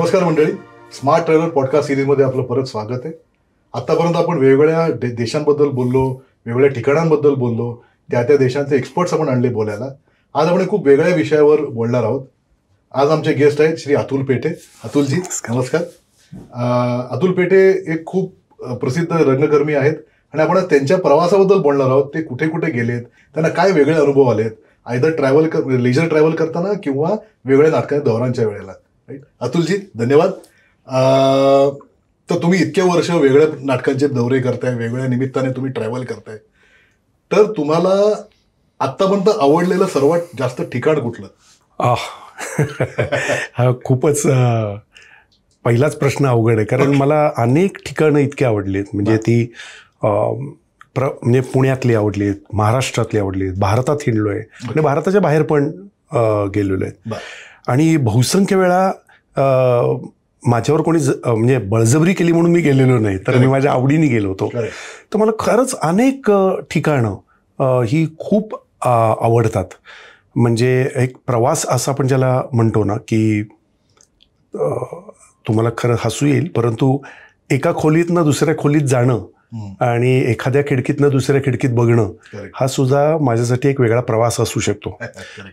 नमस्कार मंडळी, smart traveller podcast सिरीजमध्ये आपलं परत स्वागत आहे. आतापर्यंत आपण वेगवेगळ्या देशांबद्दल बोललो, वेगवेगळ्या ठिकाणांबद्दल बोललो, त्या देशांचे एक्सपर्ट्स आपण आणले बोलायला. आज आपण खूप वेगळ्या विषयावर बोलणार आहोत. आज आमचे गेस्ट आहेत श्री अतुल पेठे. अतुलजी नमस्कार. अतुल पेठे एक खूप प्रसिद्ध रंगकर्मी आहेत आणि आपण आज त्यांच्या प्रवासाबद्दल बोलणार आहोत. ते कुठे कुठे गेलेत, त्यांना काय वेगळे अनुभव आलेत, आयदर लेजर ट्रॅव्हल करताना किंवा वेगळ्या नाटकाच्या दौऱ्यांच्या वेळेला. राईट अतुलजी, धन्यवाद. तर तुम्ही इतके वर्ष वेगळ्या नाटकांचे दौरे करताय, वेगवेगळ्या निमित्ताने तुम्ही ट्रॅव्हल करताय, तर तुम्हाला आत्तापर्यंत आवडलेलं सर्वात जास्त ठिकाण कुठलं? हा खूपच पहिलाच प्रश्न अवघड आहे, कारण मला अनेक ठिकाणं इतकी आवडली आहेत. म्हणजे ती म्हणजे पुण्यातली आवडली आहेत, महाराष्ट्रातली आवडली आहेत, भारतात हिंडलो आहे आणि भारताच्या बाहेर पण गेलेलो आहे. आणि बहुसंख्य वेळा माझ्यावर कोणी म्हणजे बळजबरी केली म्हणून मी गेलेलो नाही, तर मी माझ्या आवडीने गेलो होतो. तर मला खरंच अनेक ठिकाणं ही खूप आवडतात. म्हणजे एक प्रवास असा आपण ज्याला म्हणतो ना, की तुम्हाला खरं हसू येईल, परंतु एका खोलीतनं दुसऱ्या खोलीत जाणं आणि एखाद्या खिडकीतनं दुसऱ्या खिडकीत बघणं हा सुद्धा माझ्यासाठी एक वेगळा प्रवास असू शकतो.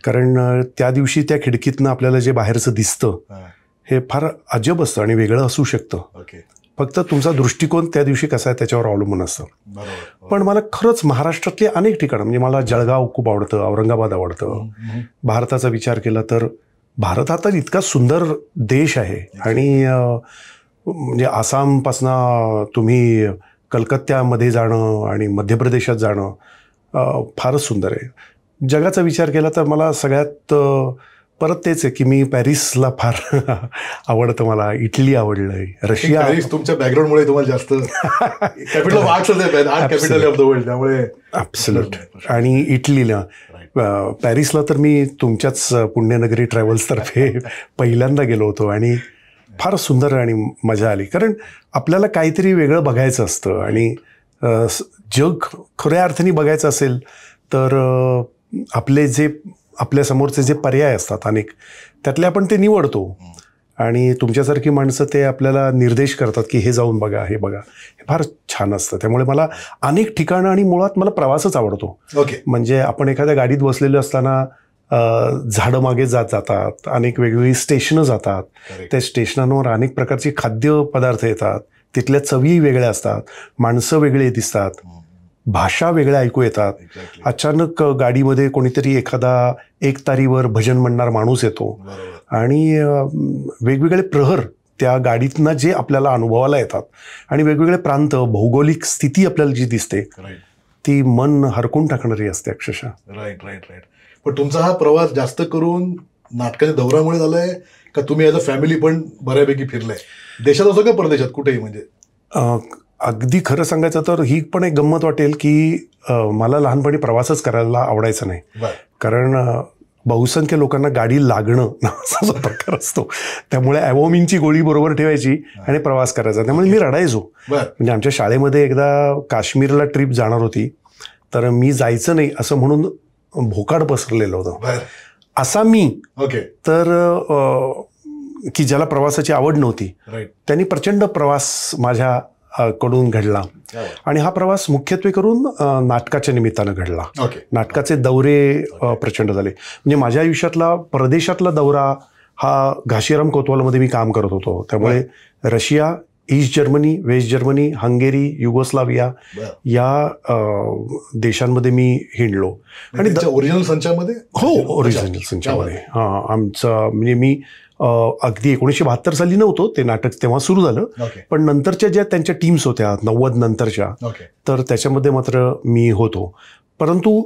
कारण त्या दिवशी त्या खिडकीतनं आपल्याला जे बाहेरचं दिसतं हे फार अजब असतं आणि वेगळं असू शकतं. फक्त तुमचा दृष्टिकोन त्या दिवशी कसा आहे त्याच्यावर अवलंबून असतं. पण मला खरंच महाराष्ट्रातली अनेक ठिकाणं, म्हणजे मला जळगाव खूप आवडतं, औरंगाबाद आवडतं. भारताचा विचार केला तर भारत हा तर इतका सुंदर देश आहे आणि म्हणजे आसामपासनं तुम्ही कलकत्त्यामध्ये जाणं आणि मध्य प्रदेशात जाणं फारच सुंदर आहे. जगाचा विचार केला तर मला सगळ्यात परत तेच आहे की मी पॅरिसला फार आवडतं, मला इटली आवडलंय, रशिया. तुमच्या बॅकग्राऊंडमुळे तुम्हाला जास्त capital of art capital of the world, त्यामुळे ॲब्सोल्यूट. आणि इटलीला पॅरिसला तर मी तुमच्याच पुण्यनगरी ट्रॅव्हल्सतर्फे पहिल्यांदा गेलो होतो आणि फार सुंदर आणि मजा आली. कारण आपल्याला काहीतरी वेगळं बघायचं असतं आणि जग खऱ्या अर्थाने बघायचं असेल तर आपल्यासमोरचे जे पर्याय असतात अनेक, त्यातले आपण ते निवडतो आणि तुमच्यासारखी माणसं ते आपल्याला निर्देश करतात की हे जाऊन बघा, हे बघा. हे फार छान असतं. त्यामुळे मला अनेक ठिकाणं आणि मुळात मला प्रवासच आवडतो. म्हणजे आपण एखाद्या गाडीत बसलेलो असताना झाडं मागे जातात, अनेक वेगवेगळी स्टेशनं जातात, त्या स्टेशनांवर अनेक प्रकारचे खाद्यपदार्थ येतात, तिथल्या चवी वेगळ्या असतात, माणसं वेगळे दिसतात, भाषा वेगळ्या ऐकू येतात. अचानक गाडीमध्ये कोणीतरी एखादा एकतारीवर भजन म्हणणार माणूस येतो आणि वेगवेगळे प्रहर त्या गाडीतनं जे आपल्याला अनुभवाला येतात आणि वेगवेगळे प्रांत, भौगोलिक स्थिती आपल्याला जी दिसते ती मन हरकून टाकणारी असते अक्षरशः. राईट. पण तुमचा हा प्रवास जास्त करून नाटकाच्या दौऱ्यामुळे झालाय का तुम्ही ॲज अ फॅमिली पण बऱ्यापैकी फिरलाय, देशात असो का परदेशात कुठेही? म्हणजे अगदी खरं सांगायचं तर ही पण एक गंमत वाटेल की मला लहानपणी प्रवासच करायला आवडायचं नाही. कारण बहुसंख्य लोकांना गाडी लागणं असा जो प्रकार असतो, त्यामुळे ॲवोमिनची गोळी बरोबर ठेवायची आणि प्रवास करायचा. त्यामुळे मी रडायचो. म्हणजे आमच्या शाळेमध्ये एकदा काश्मीरला ट्रिप जाणार होती, तर मी जायचं नाही असं म्हणून भोकाड पसरलेलं होतं. असा मी तर की ज्याला प्रवासाची आवड नव्हती, त्यांनी प्रचंड प्रवास माझ्या कडून घडला आणि हा प्रवास मुख्यत्वे करून नाटकाच्या निमित्तानं घडला. नाटकाचे दौरे प्रचंड झाले. म्हणजे माझ्या आयुष्यातला परदेशातला दौरा हा घाशीराम कोतवालमध्ये मी काम करत होतो, त्यामुळे Russia, east Germany, west Germany, Hungary, Yugoslavia या देशांमध्ये मी हिंडलो. आणि ओरिजिनल संचामध्ये ओरिजिनल संचामध्ये आमचं म्हणजे मी अगदी 1972 साली नव्हतो, ते नाटक तेव्हा सुरू झालं, पण नंतरच्या ज्या त्यांच्या टीम्स होत्या 90 नंतरच्या, तर त्याच्यामध्ये मात्र मी होतो. परंतु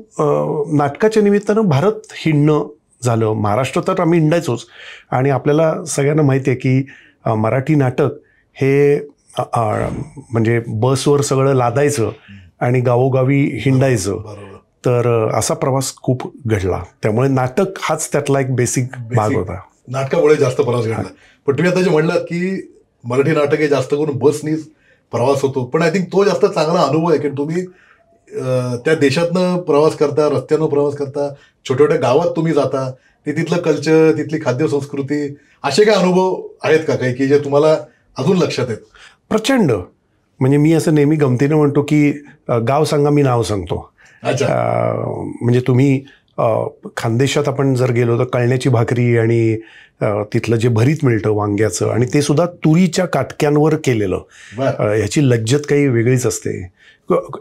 नाटकाच्या निमित्तानं भारत हिंडणं झालं. महाराष्ट्र तर आम्ही हिंडायचोच आणि आपल्याला सगळ्यांना माहिती आहे की मराठी नाटक हे म्हणजे बसवर सगळं लादायचं आणि गावोगावी हिंडायचं. तर असा प्रवास खूप घडला. त्यामुळे नाटक हाच त्यातला एक बेसिक भाग होता. नाटकामुळे जास्त प्रवास घडला. पण तुम्ही आता जे म्हणलात की मराठी नाटक हे जास्त करून बसनीच प्रवास होतो, पण आय थिंक तो जास्त चांगला अनुभव आहे की तुम्ही त्या देशातनं प्रवास करता, रस्त्यानं प्रवास करता, छोट्या छोट्या गावात तुम्ही जाता, ते तिथलं कल्चर, तिथली खाद्य संस्कृती, असे काय अनुभव आहेत का काही की जे तुम्हाला अजून लक्षात आहेत? प्रचंड. म्हणजे मी असं नेहमी गमतीनं म्हणतो की गाव सांगा मी नाव सांगतो. अच्छा. म्हणजे तुम्ही खानदेशात आपण जर गेलो तर कळण्याची भाकरी आणि तिथलं जे भरीत मिळतं वांग्याचं, आणि ते सुद्धा तुरीच्या काटक्यांवर केलेलं, ह्याची लज्जत काही वेगळीच असते.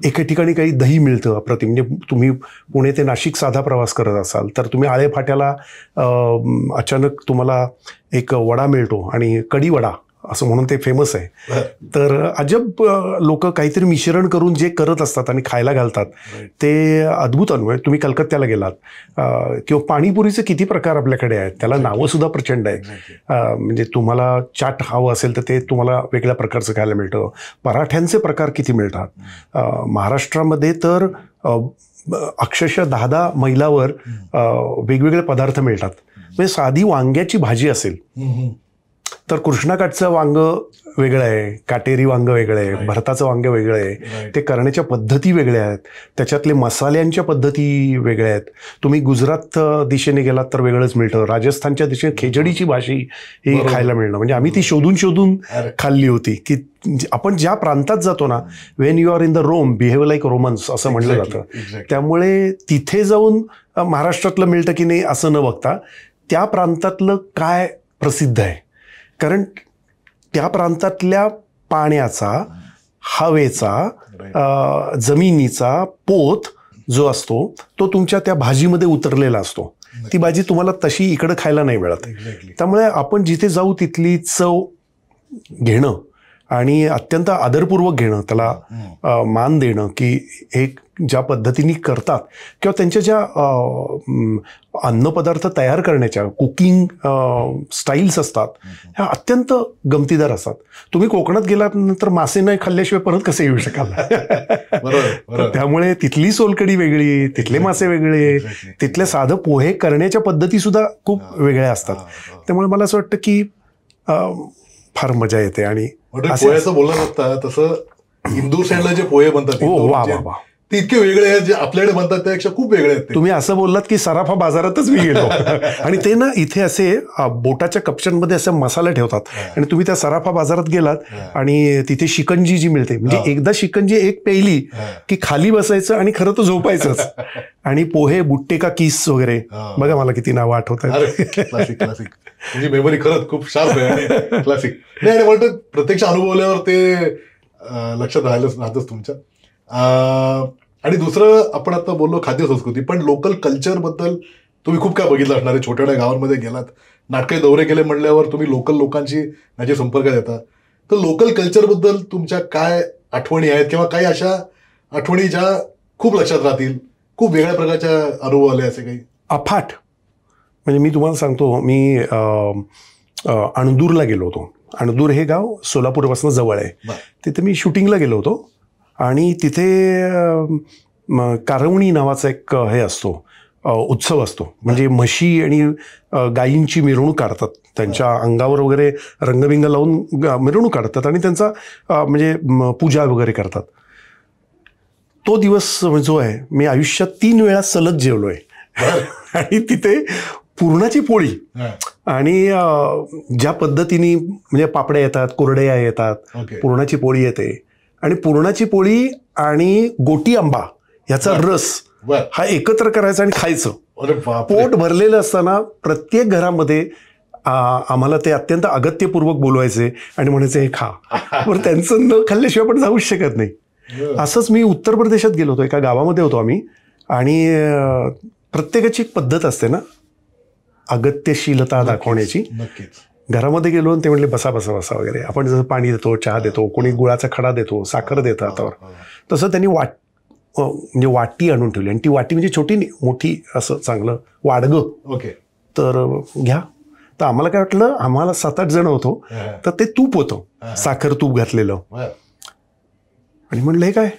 एके ठिकाणी काही दही मिळतं अप्रतिम. म्हणजे तुम्ही पुणे ते नाशिक साधा प्रवास करत असाल तर तुम्ही आळे फाट्याला अचानक तुम्हाला एक वडा मिळतो, आणि कढी वडा असं म्हणून ते फेमस आहे. तर अजब लोक काहीतरी मिश्रण करून जे करत असतात आणि खायला घालतात, ते अद्भुत अनुभव. तुम्ही कलकत्त्याला गेलात किंवा पाणीपुरीचे किती प्रकार आपल्याकडे आहेत, त्याला नावं सुद्धा प्रचंड आहे. म्हणजे तुम्हाला चाट हवं असेल तर ते तुम्हाला वेगळ्या प्रकारचं खायला मिळतं. पराठ्यांचे प्रकार किती मिळतात महाराष्ट्रामध्ये, तर अक्षरशः 10-10 मैलावर वेगवेगळे पदार्थ मिळतात. म्हणजे साधी वांग्याची भाजी असेल तर कृष्णाकाठचं वांग वेगळं आहे, काटेरी वांग वेगळं आहे, भरताचं वांग वेगळं आहे. ते करण्याच्या पद्धती वेगळ्या आहेत, त्याच्यातले मसाल्यांच्या पद्धती वेगळ्या आहेत. तुम्ही गुजरात दिशेने गेलात तर वेगळंच मिळतं. राजस्थानच्या दिशेने खेजडीची भाजी ही खायला मिळणं म्हणजे आम्ही ती शोधून शोधून खाल्ली होती. की आपण ज्या प्रांतात जातो ना, when you are in the Rome behave like Romans असं म्हटलं जातं. त्यामुळे तिथे जाऊन महाराष्ट्रातलं मिळतं की नाही असं न बघता त्या प्रांतातलं काय प्रसिद्ध आहे, कारण त्या प्रांतातल्या पाण्याचा, हवेचा, जमिनीचा पोत जो असतो तो तुमच्या त्या भाजीमध्ये उतरलेला असतो. ती भाजी तुम्हाला तशी इकडं खायला नाही मिळत. त्यामुळे आपण जिथे जाऊ तिथली चव घेणं आणि अत्यंत आदरपूर्वक घेणं, त्याला मान देणं की एक ज्या पद्धतीने करतात किंवा त्यांच्या ज्या अन्नपदार्थ तयार करण्याच्या कुकिंग स्टाईल्स असतात ह्या अत्यंत गमतीदार असतात. तुम्ही कोकणात गेल्यानंतर मासे नाही खाल्ल्याशिवाय परत कसे येऊ शकाल? त्यामुळे तिथली सोलकडी वेगळी, तिथले मासे वेगळे, तिथले साधं पोहे करण्याच्या पद्धती सुद्धा खूप वेगळ्या असतात. त्यामुळे मला असं वाटतं की फार मजा येते. आणि पोह्याचं बोलत असता तसं इंदूर साईडला जे पोहे बनतात ते इतके वेगळे आहेत, जे आपल्याकडे बनतात त्यापेक्षा खूप वेगळे आहेत. तुम्ही असं बोललात की सराफा बाजारातच मी गेलो आणि ते ना इथे असे बोटाच्या कप्च्यांमध्ये असे मसाले ठेवतात आणि तुम्ही त्या सराफा बाजारात गेलात आणि तिथे शिकंजी जी मिळते, म्हणजे एकदा शिकंजी एक प्यायली की खाली बसायचं आणि खरं तर झोपायचंच. आणि पोहे बुट्टे का किस वगैरे, बघा मला किती नावं आठवतात. क्लासिक म्हणजे मेमरी खरंच खूप शार्प आहे. क्लासिक नाही, आणि म्हणतो प्रत्यक्ष अनुभवल्यावर ते लक्षात राहतच तुमच्या. आणि दुसरं आपण आता बोललो खाद्य संस्कृती, पण लोकल कल्चर बद्दल तुम्ही खूप काय बघितलं असणार आहे. छोट्या गावांमध्ये गेलात, नाटके दौरे केले म्हणल्यावर तुम्ही लोकल लोकांशी माझ्या संपर्कात येतात. तर लोकल कल्चर बद्दल तुमच्या काय आठवणी आहेत किंवा काही अशा आठवणी ज्या खूप लक्षात राहतील, खूप वेगळ्या प्रकारच्या अनुभव आले असे काही? अफाट. म्हणजे मी तुम्हाला सांगतो, मी अणदूरला गेलो होतो. अणदूर हे गाव सोलापूरपासून जवळ आहे. तिथे मी शूटिंगला गेलो होतो आणि तिथे कारवणी नावाचा एक हे असतो, उत्सव असतो. म्हणजे म्हशी आणि गायींची मिरवणूक काढतात, त्यांच्या अंगावर वगैरे रंगबिंग लावून मिरवणूक काढतात आणि त्यांचा म्हणजे पूजा वगैरे करतात. तो दिवस जो आहे, मी आयुष्यात 3 वेळा सलग जेवलो आहे. आणि तिथे पुरणाची पोळी आणि ज्या पद्धतीने म्हणजे पापड्या येतात, कुरड्या येतात, पुरणाची पोळी येते आणि पुरणाची पोळी आणि गोटी आंबा ह्याचा रस हा एकत्र करायचा आणि खायचं. पोट भरलेलं असताना प्रत्येक घरामध्ये आम्हाला ते अत्यंत अगत्यपूर्वक बोलवायचे आणि म्हणायचे हे खा. बरं, त्यांचं न खाल्ल्याशिवाय आपण जाऊच शकत नाही. असंच मी उत्तर प्रदेशात गेलो होतो, एका गावामध्ये होतो आम्ही, आणि प्रत्येकाची एक पद्धत असते ना अगत्यशीलता दाखवण्याची. घरामध्ये गेलो आणि ते म्हणले बसा बसा बसा वगैरे. आपण जसं पाणी देतो, चहा देतो, कोणी गुळाचा खडा देतो, साखर देतं हातावर, तसं त्यांनी म्हणजे वाटी आणून ठेवली. आणि ती वाटी म्हणजे छोटी नाही, मोठी, असं चांगलं वाडगं. ओके. तर घ्या. तर आम्हाला काय वाटलं, आम्हाला 7-8 जण होतो, तर ते तूप होतं, साखर तूप घातलेलं. आणि म्हणलं हे काय?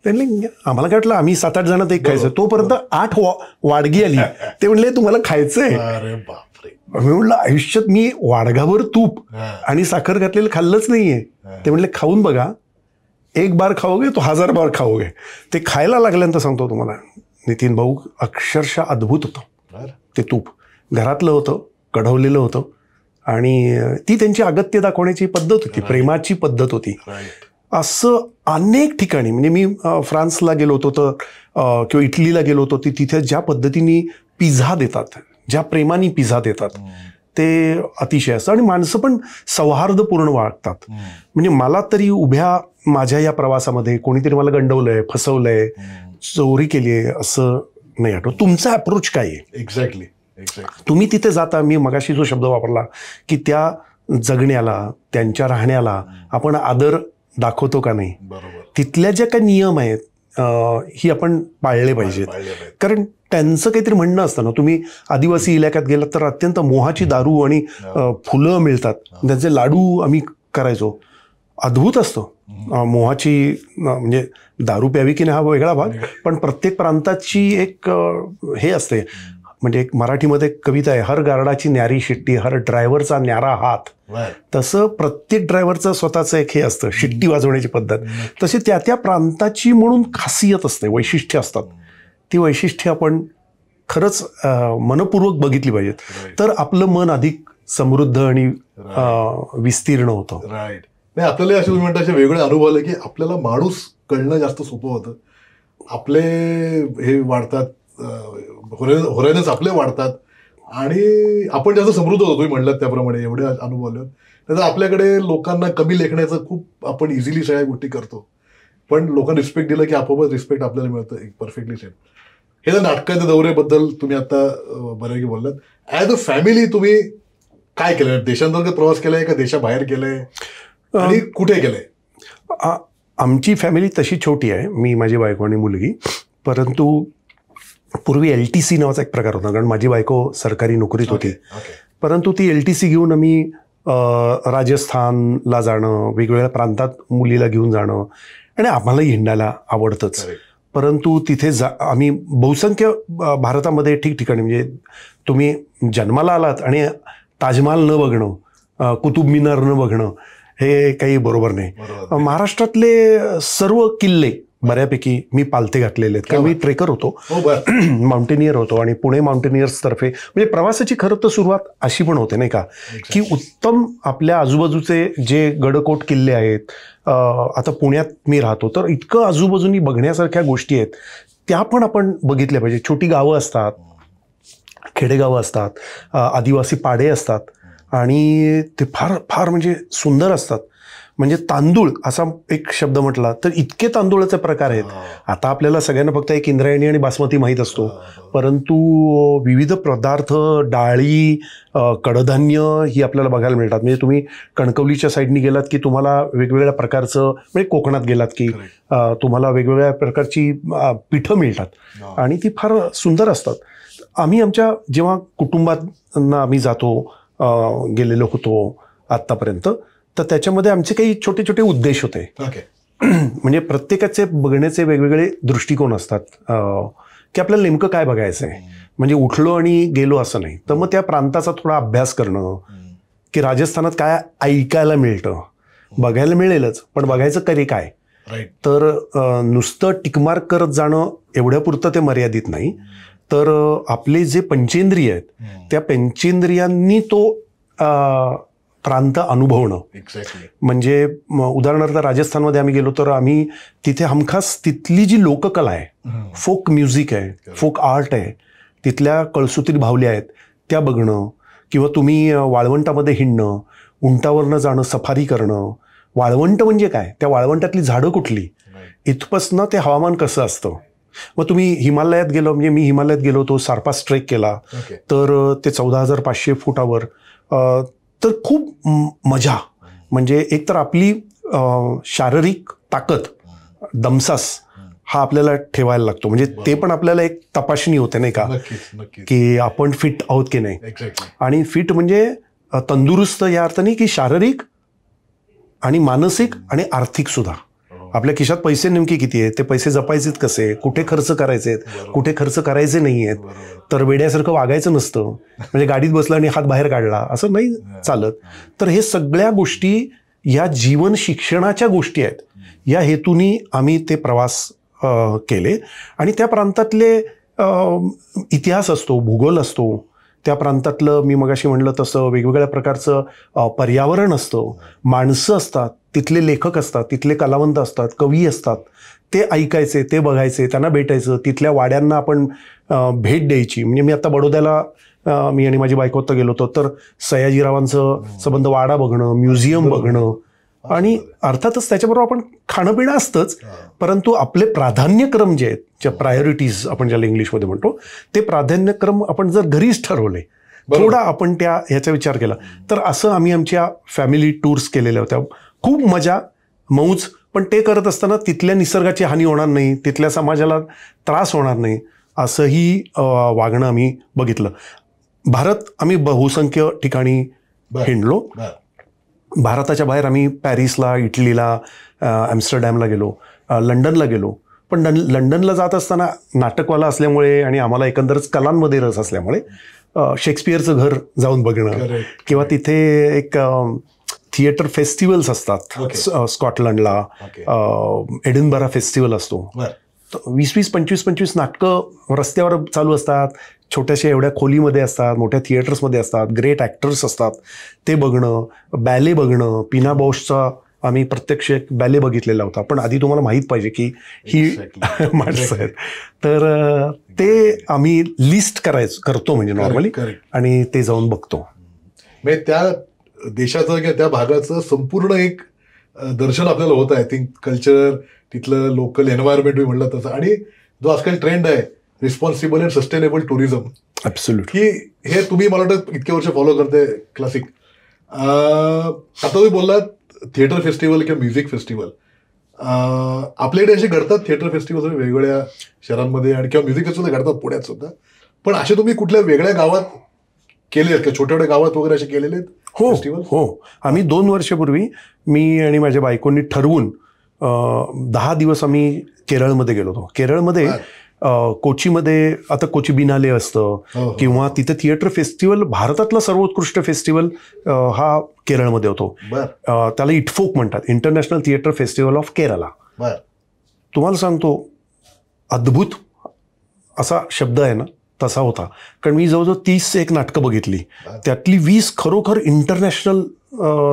त्यांनी आम्हाला काय वाटलं, आम्ही 7-8 जणात एक खायचं. तोपर्यंत 8 वाडगी आली. ते म्हणले तुम्हाला खायचंय? मी म्हणलं आयुष्यात मी वाडगावर तूप आणि साखर घातलेलं खाल्लंच नाहीये. ते म्हणले खाऊन बघा, 1 बार खाओगे तो 1000 बार खाओगे. ते खायला लागल्यानंतर सांगतो तुम्हाला नितीन भाऊ, अक्षरशः अद्भुत होतं ते तूप. घरातलं होतं, कढवलेलं होतं आणि ती त्यांची अगत्य दाखवण्याची पद्धत होती, प्रेमाची पद्धत होती. असं अनेक ठिकाणी म्हणजे मी फ्रान्सला गेलो होतो तर किंवा इटलीला गेलो होतो तिथे ज्या पद्धतीने पिझ्झा देतात, ज्या प्रेमाने पिझ्झा देतात ते अतिशय असतं आणि माणसं पण सौहार्दपूर्ण वागतात. म्हणजे मला तरी उभ्या माझ्या या प्रवासामध्ये कोणीतरी मला गंडवलंय, फसवलंय, चोरी केली आहे असं नाही आठवत. तुमचा अप्रोच काय आहे? एक्झॅक्टली. तुम्ही तिथे जाता, मी मगाशी जो शब्द वापरला की त्या जगण्याला, त्यांच्या राहण्याला आपण आदर दाखवतो का नाही, तिथल्या ज्या काही नियम आहेत ही आपण पाळले पाहिजेत. कारण त्यांचं काहीतरी म्हणणं असतं ना, तुम्ही आदिवासी इलाक्यात गेलात तर अत्यंत मोहाची दारू आणि फुलं मिळतात, त्यांचे लाडू आम्ही करायचो, अद्भुत असतं. मोहाची म्हणजे दारू प्यावी की नाही हा वेगळा भाग, पण प्रत्येक प्रांताची एक हे असते. म्हणजे एक मराठीमध्ये कविता आहे, हर गार्डाची न्यारी शिट्टी, हर ड्रायव्हरचा न्यारा हात. तसं प्रत्येक ड्रायव्हरचं स्वतःचं एक हे असतं, शिट्टी वाजवण्याची पद्धत. तशी त्या त्या प्रांताची म्हणून खासियत असते, वैशिष्ट्य असतात. ती वैशिष्ट्य आपण खरंच मनपूर्वक बघितली पाहिजेत, तर आपलं मन अधिक समृद्ध आणि विस्तीर्ण होतं. राईट. नाही, आपल्याला असे तुम्ही म्हणता असे वेगळे अनुभव आले की आपल्याला माणूस कळणं जास्त सोपं होतं. आपले हे वाढतात, होऱ्यानेच आपले वाढतात आणि आपण जास्त समृद्ध होतो. तुम्ही म्हणलात त्याप्रमाणे एवढे अनुभव आले. त्याचा आपल्याकडे लोकांना कमी लेखण्याचं खूप आपण इझिली सगळ्या गोष्टी करतो, पण लोकांना रिस्पेक्ट दिलं की आपोआपच रिस्पेक्ट आपल्याला मिळतं. एक परफेक्टली सेम. हे जर नाटकाच्या दौऱ्याबद्दल तुम्ही आता बऱ्यापैकी बोललात. ॲज अ फॅमिली तुम्ही काय केलं? देशांतर्गत प्रवास केलाय का देशाबाहेर केलाय आणि कुठे केलंय? आमची फॅमिली तशी छोटी आहे, मी, माझी बायको आणि मुलगी. परंतु पूर्वी LTC नावाचा एक प्रकार होता, कारण माझी बायको सरकारी नोकरीत होती. परंतु ती LTC घेऊन आम्ही राजस्थानला जाणं, वेगवेगळ्या प्रांतात मुलीला घेऊन जाणं, आणि आम्हालाही हिंडायला आवडतंच. परंतु तिथे आम्ही बहुसंख्य भारतामध्ये ठिकठिकाणी, म्हणजे तुम्ही जन्माला आलात आणि ताजमहाल न बघणं, कुतुब मिनार न बघणं हे काही बरोबर नाही. महाराष्ट्रातले सर्व किल्ले बऱ्यापैकी मी पालथे घातलेले आहेत, कारण मी ट्रेकर होतो, माउंटेनियर होतो, आणि पुणे माउंटेनियर्स तर्फे म्हणजे प्रवासाची खरं तर सुरुवात अशी पण होते नाही का, की उत्तम आपल्या आजूबाजूचे जे गडकोट किल्ले आहेत. आता पुण्यात मी राहतो तर इतकं आजूबाजूनी बघण्यासारख्या गोष्टी आहेत, त्या पण आपण बघितल्या पाहिजे. छोटी गावं असतात, खेडेगावं असतात, आदिवासी पाडे असतात, आणि ते फार फार म्हणजे सुंदर असतात. म्हणजे तांदूळ असा एक शब्द म्हटला तर इतके तांदूळाचे प्रकार आहेत. आता आपल्याला सगळ्यांना फक्त एक इंद्रायणी आणि बासमती माहीत असतो, परंतु विविध पदार्थ, डाळी, कडधान्य ही आपल्याला बघायला मिळतात. म्हणजे तुम्ही कणकवलीच्या साईडनी गेलात की तुम्हाला वेगवेगळ्या प्रकारचं, म्हणजे कोकणात गेलात की तुम्हाला वेगवेगळ्या प्रकारची पिठं मिळतात आणि ती फार सुंदर असतात. आम्ही आमच्या जेव्हा कुटुंबांना आम्ही जातो, गेलेलो होतो आत्तापर्यंत, तर त्याच्यामध्ये आमचे काही छोटे छोटे उद्देश होते. म्हणजे प्रत्येकाचे बघण्याचे वेगवेगळे दृष्टिकोन असतात, की आपल्याला नेमकं काय बघायचं आहे. म्हणजे उठलो आणि गेलो असं नाही, तर मग त्या प्रांताचा थोडा अभ्यास करणं, की राजस्थानात काय ऐकायला मिळतं, बघायला मिळेलच, पण बघायचं तरी काय. तर नुसतं टिकमार्क करत जाणं एवढ्यापुरतं ते मर्यादित नाही, तर आपले जे पंचेंद्रिय आहेत त्या पंचेंद्रियांनी तो प्रांत अनुभवणं. म्हणजे उदाहरणार्थ राजस्थानमध्ये आम्ही गेलो तर आम्ही तिथे हमखास तिथली जी लोककला आहे, फोक म्युझिक आहे, फोक आर्ट आहे, तिथल्या कळसुतील भावल्या आहेत त्या बघणं, किंवा तुम्ही वाळवंटामध्ये हिंडणं, उंटावरनं जाणं, सफारी करणं. वाळवंट म्हणजे काय, त्या वाळवंटातली झाडं कुठली, इथपासनं ते हवामान कसं असतं. मग तुम्ही हिमालयात गेलो, म्हणजे मी हिमालयात गेलो होतो, सारपास ट्रेक केला, तर ते 14,500 फुटावर, तर खूप मजा. म्हणजे एकतर आपली शारीरिक ताकद, दमसास हा आपल्याला ठेवायला लागतो. म्हणजे ते पण आपल्याला एक तपासणी होते नाही का, की आपण फिट आहोत की नाही. आणि फिट म्हणजे तंदुरुस्त या अर्थाने की शारीरिक आणि मानसिक आणि आर्थिक सुद्धा. आपल्या खिशात पैसे नेमके किती आहेत, ते पैसे जपायचेत कसे, कुठे खर्च करायचे आहेत, कुठे खर्च करायचे नाही आहेत. तर वेड्यासारखं वागायचं नसतं, म्हणजे गाडीत बसला आणि हात बाहेर काढला असं नाही चालत. तर हे सगळ्या गोष्टी या जीवन शिक्षणाच्या गोष्टी आहेत. या हेतूनी आम्ही ते प्रवास केले, आणि त्या प्रांतातले इतिहास असतो, भूगोल असतो, त्या प्रांतातलं मी मगाशी म्हणलं तसं वेगवेगळ्या प्रकारचं पर्यावरण असतं, माणसं असतात, तिथले लेखक असतात, तिथले कलावंत असतात, कवी असतात. ते ऐकायचे, ते बघायचे, त्यांना भेटायचं, तिथल्या वाड्यांना आपण भेट द्यायची. म्हणजे मी आता बडोद्याला मी आणि माझी बायको तर गेलो होतो, तर सयाजीरावांचं संबंध वाडा बघणं, म्युझियम बघणं, आणि अर्थातच त्याच्याबरोबर आपण खाणं पिणं असतंच, परंतु आपले प्राधान्यक्रम जे आहेत, ज्या प्रायोरिटीज आपण ज्याला इंग्लिशमध्ये म्हणतो, ते प्राधान्यक्रम आपण जर घरीच ठरवले, थोडा आपण ह्याचा विचार केला, तर असं आम्ही आमच्या फॅमिली टूर्स केलेल्या होत्या. खूप मजा, मौज. पण ते करत असताना तिथल्या निसर्गाची हानी होणार नाही, तिथल्या समाजाला त्रास होणार नाही, असंही वागणं आम्ही बघितलं. भारत आम्ही बहुसंख्य ठिकाणी हिंडलो. भारताच्या बाहेर आम्ही पॅरिसला, इटलीला, ॲम्स्टरडॅमला गेलो, लंडनला गेलो. पण लंडनला जात असताना नाटकवाला असल्यामुळे आणि आम्हाला एकंदरच कलांमध्ये रस असल्यामुळे शेक्सपियरचं घर जाऊन बघणं, किंवा तिथे एक थिएटर फेस्टिवल्स असतात स्कॉटलंडला, एडिनबरा फेस्टिवल असतो. 20-25 नाटकं रस्त्यावर चालू असतात, छोट्याशा एवढ्या खोलीमध्ये असतात, मोठ्या थिएटर्समध्ये असतात, ग्रेट ॲक्टर्स असतात, ते बघणं, बॅले बघणं. पिना बॉशचा आम्ही प्रत्यक्ष एक बॅले बघितलेला होता. पण आधी तुम्हाला माहीत पाहिजे की ही माणसं आहेत, तर ते आम्ही लिस्ट करतो म्हणजे नॉर्मली, आणि ते जाऊन बघतो. म्हणजे त्या देशाचं किंवा त्या भागाचं संपूर्ण एक दर्शन आपल्याला होतं. आय थिंक कल्चर, तिथलं लोकल एन्व्हायरमेंट मी म्हणलं तसं, आणि जो आजकाल ट्रेंड आहे responsible and sustainable tourism, absolutely, की हे तुम्ही मला वाटतं इतके वर्ष फॉलो करते क्लासिक. आता तुम्ही बोललात थिएटर फेस्टिवल किंवा म्युझिक फेस्टिवल, आपल्याकडे असे घडतात थिएटर फेस्टिवल वेगवेगळ्या शहरांमध्ये, आणि किंवा म्युझिक फेस्टिवल घडतात पुण्यात सुद्धा. पण असे तुम्ही कुठल्या वेगळ्या गावात केले आहेत का, छोट्या छोट्या गावात वगैरे असे केलेले आहेत? हो. आम्ही 2 वर्षापूर्वी मी आणि माझ्या बायकोंनी ठरवून 10 दिवस आम्ही केरळमध्ये गेलो होतो. केरळमध्ये कोचीमध्ये आता कोची बिनाले असतं, किंवा तिथे थिएटर फेस्टिवल, भारतातला सर्वोत्कृष्ट फेस्टिवल हा केरळमध्ये होतो. त्याला इटफोक म्हणतात, international theatre festival of Kerala. तुम्हाला सांगतो, अद्भुत असा शब्द आहे ना, तसा होता. कारण मी जवळजवळ 30 नाटकं बघितली, त्यातली 20 खरोखर इंटरनॅशनल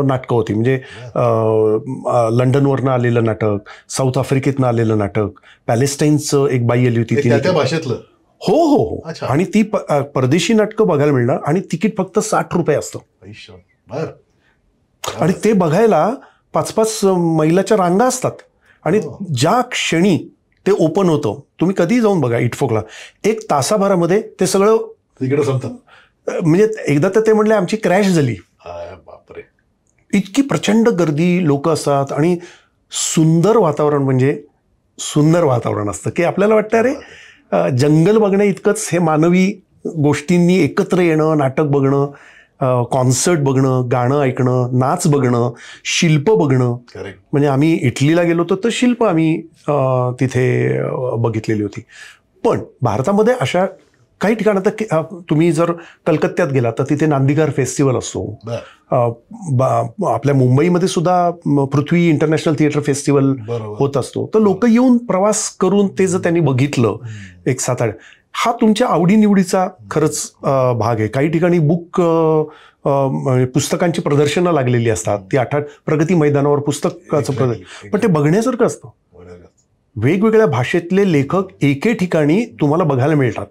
नाटकं होती. म्हणजे लंडनवरनं आलेलं नाटक, साऊथ आफ्रिकेतनं आलेलं नाटक, पॅलेस्टाईनचं एक बाई आली होती, त्या भाषेतलं. हो. आणि ती परदेशी नाटकं बघायला मिळणार, आणि तिकीट फक्त 60 रुपये असतं. आणि ते बघायला 5-5 मैलाच्या रांगा असतात. आणि ज्या क्षणी ते ओपन होतं, तुम्ही कधी जाऊन बघा इटफोकला, 1 तासाभरामध्ये ते सगळं तिकीट संपतं. म्हणजे एकदा तर ते म्हणले आमची क्रॅश झाली. बापरे, इतकी प्रचंड गर्दी, लोक असतात, आणि सुंदर वातावरण, म्हणजे सुंदर वातावरण असतं की आपल्याला वाटतं अरे जंगल बघणं इतकंच हे मानवी गोष्टींनी एकत्र येणं, नाटक बघणं, कॉन्सर्ट बघणं, गाणं ऐकणं, नाच बघणं, शिल्प बघणं. म्हणजे आम्ही इटलीला गेलो होतो तर शिल्प आम्ही तिथे बघितलेली होती. पण भारतामध्ये अशा काही ठिकाणं, तर तुम्ही जर कलकत्त्यात गेला तर तिथे नांदीगार फेस्टिवल असतो. आपल्या मुंबईमध्ये सुद्धा पृथ्वी इंटरनॅशनल थिएटर फेस्टिवल होत असतो. तर लोक येऊन प्रवास करून ते जर त्यांनी बघितलं 1-7-8, हा तुमच्या आवडीनिवडीचा खरंच भाग आहे. काही ठिकाणी पुस्तकांची प्रदर्शनं लागलेली असतात, ती 8-8 प्रगती मैदानावर पुस्तकाचं प्रदर्शन, पण ते बघण्यासारखं असतं. वेगवेगळ्या भाषेतले लेखक एके ठिकाणी तुम्हाला बघायला मिळतात.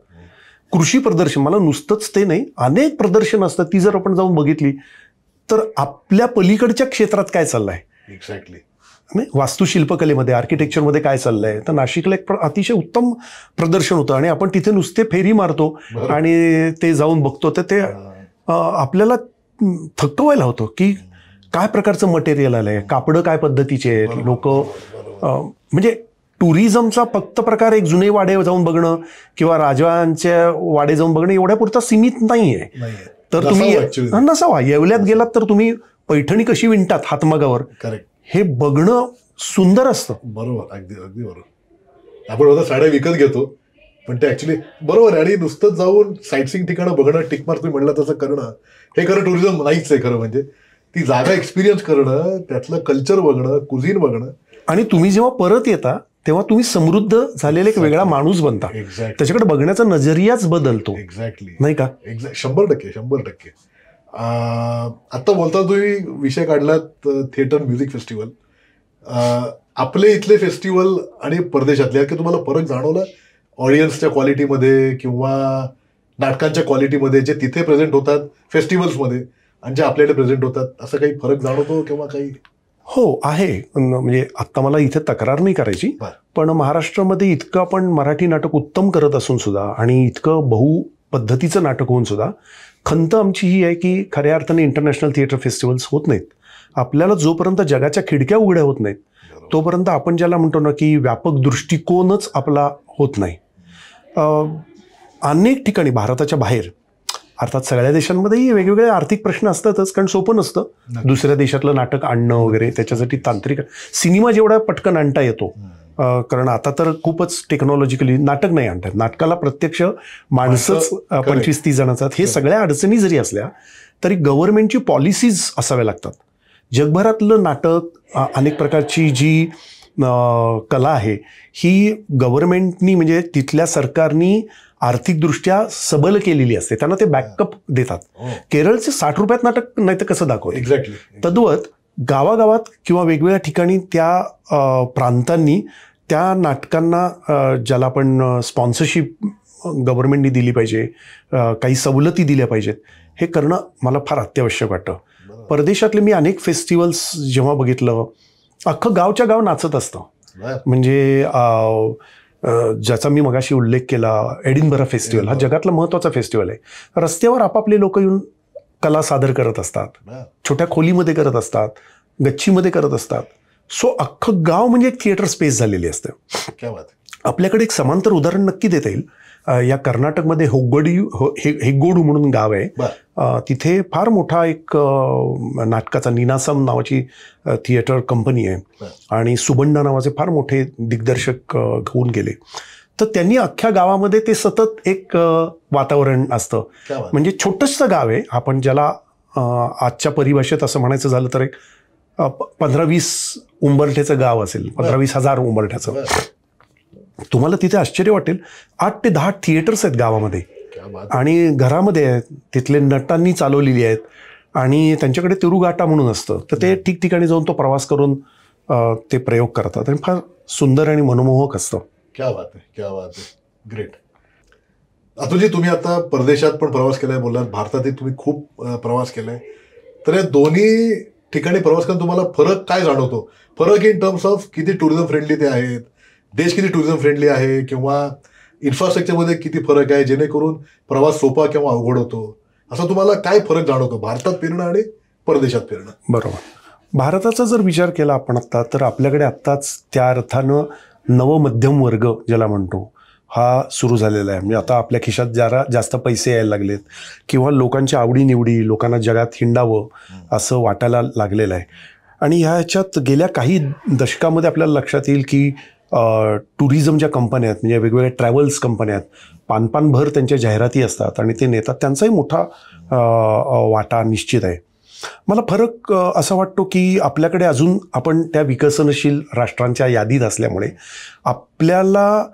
कृषी प्रदर्शन, मला नुसतंच ते नाही, अनेक प्रदर्शन असतात, ती जर आपण जाऊन बघितली तर आपल्या पलीकडच्या क्षेत्रात काय चाललंय, एक्झॅक्टली वास्तुशिल्पकलेमध्ये, आर्किटेक्चरमध्ये काय चाललंय. तर नाशिकला एक अतिशय उत्तम प्रदर्शन होतं, आणि आपण तिथे नुसते फेरी मारतो आणि ते जाऊन बघतो, तर ते आपल्याला थकवायला होतं की काय प्रकारचं मटेरियल आलंय, कापडं काय पद्धतीचे आहेत. लोक म्हणजे टुरिझमचा फक्त प्रकार एक जुने वाडे जाऊन बघणं किंवा राजांच्या वाडे जाऊन बघणं एवढ्या पुरता सीमित नाही आहे. तर तुम्ही नसावा, येवल्यात गेलात तर तुम्ही पैठणी कशी विणतात हातमागावर, हे बघणं सुंदर असतं. बरोबर, अगदी अगदी बरोबर. आपण आता साड्या विकत घेतो, पण ते ऍक्च्युली बरोबर आहे. आणि नुसतंच जाऊन साईटसिंग ठिकाणं बघणं, टिकमार्क तुम्ही म्हणलं तसं करणं, हे खरं टुरिझम नाहीच आहे. खरं म्हणजे ती जागा एक्सपिरियन्स करणं, त्यातलं कल्चर बघणं, कुझिन बघणं. आणि तुम्ही जेव्हा परत येता तेव्हा तुम्ही समृद्ध झालेला एक वेगळा माणूस बनता. त्याच्याकडे बघण्याचा नजरियाच बदलतो. एक्झॅक्टली, नाही का? 100%. आता बोलता तुम्ही विषय काढलात थिएटर म्युझिक फेस्टिवल. आपले इथले फेस्टिवल आणि परदेशातले की तुम्हाला फरक जाणवला ऑडियन्सच्या क्वालिटीमध्ये किंवा नाटकांच्या क्वालिटीमध्ये, जे तिथे प्रेझेंट होतात फेस्टिवल्समध्ये आणि जे आपल्याकडे प्रेझेंट होतात, असं काही फरक जाणवतो किंवा काही? हो आहे. म्हणजे आत्ता मला इथे तक्रार नाही करायची, पण महाराष्ट्रामध्ये इतकं आपण मराठी नाटक उत्तम करत असून सुद्धा आणि इतकं बहुपद्धतीचं नाटक होऊन सुद्धा खंत आमची ही आहे की खऱ्या अर्थाने इंटरनॅशनल थिएटर फेस्टिवल्स होत नाहीत. आपल्याला जोपर्यंत जगाच्या खिडक्या उघड्या होत नाहीत तोपर्यंत आपण ज्याला म्हणतो ना की व्यापक दृष्टिकोनच आपला होत नाही. अनेक ठिकाणी भारताच्या बाहेर, अर्थात सगळ्या देशांमध्येही वेगवेगळे आर्थिक प्रश्न असतातच, कारण सोपं नसतं दुसऱ्या देशातलं नाटक आणणं वगैरे. त्याच्यासाठी तांत्रिक सिनेमा जेवढा पटकन आणता येतो, कारण आता तर खूपच टेक्नॉलॉजिकली नाटक नाही आणतात. नाटकाला प्रत्यक्ष माणसंच 25-30 जणांचा. हे सगळ्या अडचणी जरी असल्या तरी गव्हर्नमेंटची पॉलिसीज असाव्या लागतात. जगभरातलं नाटक, अनेक प्रकारची जी कला आहे ही गव्हर्नमेंटनी म्हणजे तिथल्या सरकारनी आर्थिकदृष्ट्या सबल केलेली असते. त्यांना ते बॅकअप देतात. केरळचे 60 रुपयात नाटक नाही तर कसं दाखवतं. एक्झॅक्टली. तद्वत गावागावात किंवा वेगवेगळ्या ठिकाणी त्या प्रांतांनी त्या नाटकांना ज्याला आपण स्पॉन्सरशिप गव्हर्नमेंटनी दिली पाहिजे, काही सवलती दिल्या पाहिजेत, हे करणं मला फार अत्यावश्यक वाटतं. परदेशातले मी अनेक फेस्टिवल्स जेव्हा बघितलं, अख्खं गावच्या गाव नाचत असतं. म्हणजे ज्याचा मी मगाशी उल्लेख केला, एडिनबरा फेस्टिवल हा जगातला महत्त्वाचा फेस्टिवल आहे. रस्त्यावर आपापले लोक येऊन कला सादर करत असतात, छोट्या खोलीमध्ये करत असतात, गच्चीमध्ये करत असतात. सो अख्खं गाव म्हणजे एक थिएटर स्पेस झालेली असते. आपल्याकडे एक समांतर उदाहरण नक्की देता येईल. या कर्नाटकमध्ये हेग्गोडू म्हणून गाव आहे. तिथे फार मोठा एक नाटकाचा निनासम नावाची थिएटर कंपनी आहे आणि सुबंडा नावाचे फार मोठे दिग्दर्शक होऊन गेले. तर त्यांनी अख्ख्या गावामध्ये ते सतत एक वातावरण असतं. म्हणजे छोटंसं गाव आहे. आपण ज्याला आजच्या परिभाषेत असं म्हणायचं झालं तर एक 15-20 उंबरठ्याचं गाव असेल, 15-20 हजार उंबरठ्याचं. तुम्हाला तिथे आश्चर्य वाटेल, 8 ते 10 थिएटर्स आहेत गावामध्ये आणि घरामध्ये आहेत. तिथले नटांनी चालवलेली आहेत आणि त्यांच्याकडे तिरुगाटा म्हणून असतं. तर ते ठिकठिकाणी जाऊन तो प्रवास करून ते प्रयोग करतात आणि फार सुंदर आणि मनमोहक असतं. क्या बात आहे, क्या बात आहे. ग्रेट. अतुलजी, तुम्ही आता परदेशात पण प्रवास केलाय बोललात, भारतातही तुम्ही खूप प्रवास केलाय. तर या दोन्ही ठिकाणी प्रवास करून तुम्हाला फरक काय जाणवतो? फरक इन टर्म्स ऑफ किती टुरिझम फ्रेंडली ते आहेत, देश किती टुरिझम फ्रेंडली आहे, किंवा इन्फ्रास्ट्रक्चरमध्ये किती फरक आहे जेणेकरून प्रवास सोपा किंवा अवघड होतो, असं तुम्हाला काय फरक जाणवतो भारतात फिरणं आणि परदेशात फिरणं? बरोबर. भारताचा जर विचार केला आपण आत्ता, तर आपल्याकडे आत्ताच त्या अर्थानं नवमध्यम वर्ग ज्याला म्हणतो हा सुरू झालेला आहे. म्हणजे आता आपल्या खिशात जरा जास्त पैसे यायला लागलेत किंवा लोकांच्या आवडीनिवडी, लोकांना जगात हिंडावं असं वाटायला लागलेलं आहे. आणि ह्याच्यात गेल्या काही दशकामध्ये आपल्याला लक्षात येईल की टुरिझमच्या कंपन्या आहेत, म्हणजे वेगवेगळ्या ट्रॅव्हल्स कंपन्या आहेत, पानपानभर त्यांच्या जाहिराती असतात आणि ते नेतात. त्यांचाही मोठा वाटा निश्चित आहे. मला फरक असा वाटतो की आपल्याकडे अजून आपण त्या विकसनशील राष्ट्रांच्या यादीत असल्यामुळे आपल्याला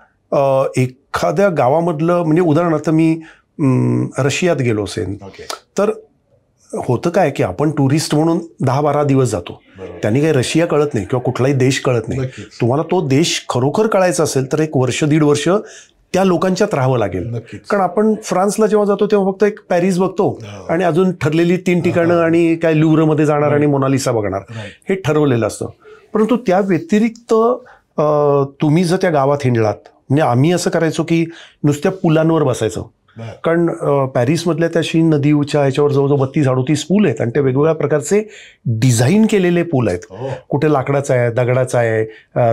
एखाद्या गावामधलं, म्हणजे उदाहरणार्थ मी रशियात गेलो असेल तर होतं काय की आपण टुरिस्ट म्हणून 10-12 दिवस जातो. त्यांनी काही रशिया कळत नाही किंवा कुठलाही देश कळत नाही. तुम्हाला तो देश खरोखर कळायचा असेल तर 1 वर्ष 1.5 वर्ष त्या लोकांच्यात राहावं लागेल. कारण आपण फ्रान्सला जेव्हा जातो तेव्हा फक्त एक पॅरिस बघतो आणि अजून ठरलेली 3 ठिकाणं आणि काय लुव्रमध्ये जाणार आणि मोनालिसा बघणार, हे ठरवलेलं असतं. परंतु त्या व्यतिरिक्त तुम्ही जर त्या गावात हिंडलात, म्हणजे आम्ही असं करायचो की नुसत्या पुलांवर बसायचं. कारण पॅरिसमधल्या त्या शीन नदीच्या ह्याच्यावर जवळजवळ 32-38 पूल आहेत आणि ते वेगवेगळ्या प्रकारचे डिझाईन केलेले पूल आहेत. कुठे लाकडाचा आहे, दगडाचा आहे,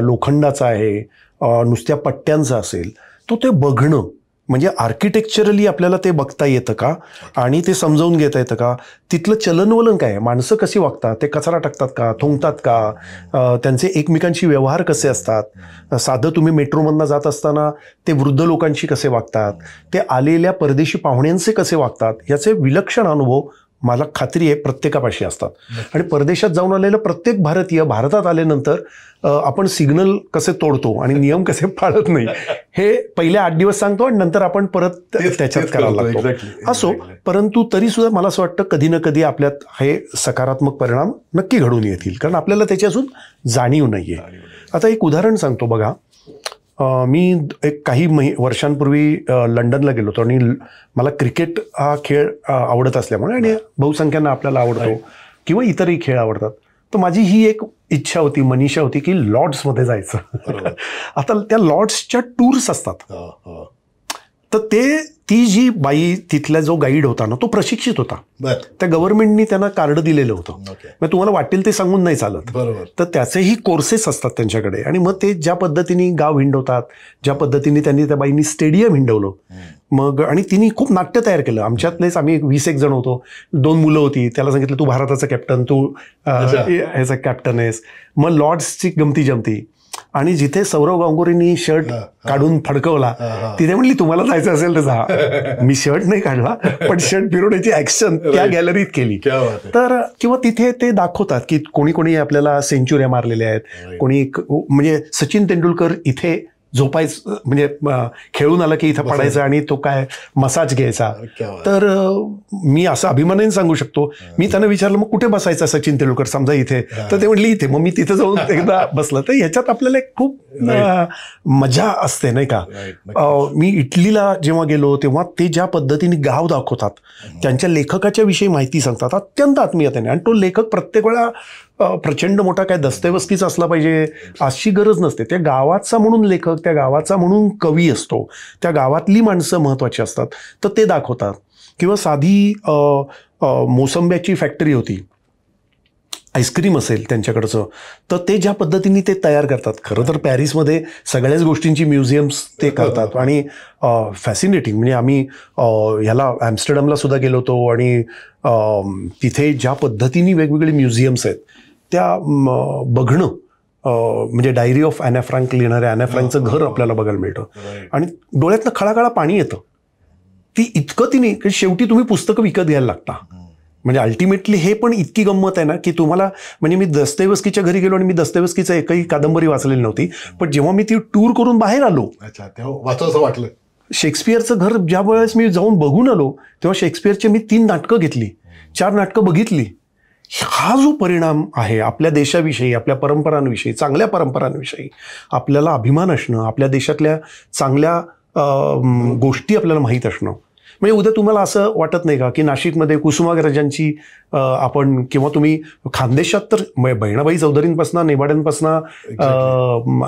लोखंडाचा आहे, नुसत्या पट्ट्यांचा असेल. तो ते बघणं म्हणजे आर्किटेक्चरली आपल्याला ते बघता येतं का आणि ते समजावून घेता येतं का, तिथलं चलनवलन काय आहे, माणसं कशी वागतात, ते कचरा टाकतात का, थुंकतात का, त्यांचे एकमेकांशी व्यवहार कसे असतात, साधं तुम्ही मेट्रोमधनं जात असताना ते वृद्ध लोकांशी कसे वागतात, ते आलेल्या परदेशी पाहुण्यांचे कसे वागतात, याचे विलक्षण अनुभव मला खात्री आहे प्रत्येकापाशी असतात. आणि परदेशात जाऊन आलेलं प्रत्येक भारतीय भारतात आल्यानंतर आपण सिग्नल कसे तोडतो आणि नियम कसे पाळत नाही हे पहिले 8 दिवस सांगतो आणि नंतर आपण परत त्याच्यात करायला लागतो. असो, परंतु तरी सुद्धा मला असं वाटतं कधी ना कधी आपल्यात हे सकारात्मक परिणाम नक्की घडून येतील, कारण आपल्याला त्याच्यापासून जाणीव नाहीये. आता एक उदाहरण सांगतो बघा. मी एक काही वर्षांपूर्वी लंडनला गेलो होतो आणि मला क्रिकेट हा खेळ आवडत असल्यामुळे आणि बहुसंख्यांना आपल्याला आवडतो किंवा इतरही खेळ आवडतात, तर माझी ही एक इच्छा होती, मनीषा होती की लॉर्ड्समध्ये जायचं. आता त्या लॉर्ड्सच्या टूर्स असतात, तर ती जी बाई तिथला जो गाईड होता ना तो प्रशिक्षित होता. त्या गव्हर्नमेंटनी त्यांना कार्ड दिलेलं होतं. मग तुम्हाला वाटेल ते सांगून नाही चालत, तर त्याचेही कोर्सेस असतात त्यांच्याकडे. आणि मग ते ज्या पद्धतीने गाव हिंडवतात, ज्या पद्धतीने त्यांनी त्या बाईंनी स्टेडियम हिंडवलं, मग आणि तिने खूप नाट्य तयार केलं. आमच्यातलेच आम्ही 20 जण होतो. 2 मुलं होती. त्याला सांगितलं तू भारताचा कॅप्टन, तू ह्याचा कॅप्टन आहेस. मग लॉर्ड्सची गमती जमती. आणि जिथे सौरव गांगुलींनी शर्ट काढून फडकवला तिथे म्हणली तुम्हाला जायचं असेल तर जा. मी शर्ट नाही काढला, पण शर्ट फिरवण्याची ऍक्शन त्या गॅलरीत केली. तर किंवा तिथे ते दाखवतात की कोणी कोणी आपल्याला सेंचुऱ्या मारलेल्या आहेत, कोणी म्हणजे सचिन तेंडुलकर इथे झोपायचं म्हणजे खेळून आला की इथं पडायचा आणि तो काय मसाज घ्यायचा. तर मी असं अभिमानाने सांगू शकतो, मी त्यांना विचारलं मग कुठे बसायचा सचिन तेंडुलकर समजा इथे, तर ते म्हटले इथे. मग मी तिथे जाऊन एकदा बसलं. तर ह्याच्यात आपल्याला एक खूप मजा असते नाही का. मी इटलीला जेव्हा गेलो तेव्हा ते ज्या पद्धतीने गाव दाखवतात, त्यांच्या लेखकाच्या विषयी माहिती सांगतात अत्यंत आत्मीयतेने. आणि तो लेखक प्रत्येक वेळा प्रचंड मोठा काय दस्तैवस्कीच असला पाहिजे अशी गरज नसते. त्या गावाचा म्हणून लेखक, त्या गावाचा म्हणून कवी असतो, त्या गावातली माणसं महत्त्वाची असतात, तर ते दाखवतात. किंवा साधी मोसंब्याची फॅक्टरी होती, आईस्क्रीम असेल त्यांच्याकडचं, तर ते ज्या पद्धतीने ते तयार करतात. खरं तर पॅरिसमध्ये सगळ्याच गोष्टींची म्युझियम्स ते करतात आणि फॅसिनेटिंग. म्हणजे आम्ही ह्याला ॲम्स्टरडॅमला सुद्धा गेलो होतो आणि तिथे ज्या पद्धतीने वेगवेगळे म्युझियम्स आहेत त्या बघणं, म्हणजे डायरी ऑफ ॲना फ्रँक लिहिणाऱ्या ॲना फ्रँकचं घर आपल्याला बघायला मिळतं आणि डोळ्यातनं खळाखळा पाणी येतं. ती इतकं ती नाही की शेवटी तुम्ही पुस्तकं विकत घ्यायला लागता. म्हणजे अल्टिमेटली हे पण इतकी गंमत आहे ना की तुम्हाला, म्हणजे मी दस्तैवस्कीच्या घरी गेलो आणि मी दस्तैवस्कीचं एकही कादंबरी वाचलेली नव्हती, पण जेव्हा मी ती टूर करून बाहेर आलो तेव्हा वाचावंसं वाटलं. शेक्सपियरचं घर ज्या वेळेस मी जाऊन बघून आलो तेव्हा शेक्सपियरचे मी 3 नाटकं घेतली, 4 नाटकं बघितली. हा जो परिणाम आहे आपल्या देशाविषयी, आपल्या परंपरांविषयी, चांगल्या परंपरांविषयी आपल्याला अभिमान असणं, आपल्या देशातल्या चांगल्या गोष्टी आपल्याला माहीत असणं. म्हणजे उद्या तुम्हाला असं वाटत नाही का की नाशिकमध्ये कुसुमाग्रजांची आपण, किंवा तुम्ही खानदेशात तर बहिणाबाई चौधरींपासून, नेवाड्यांपासून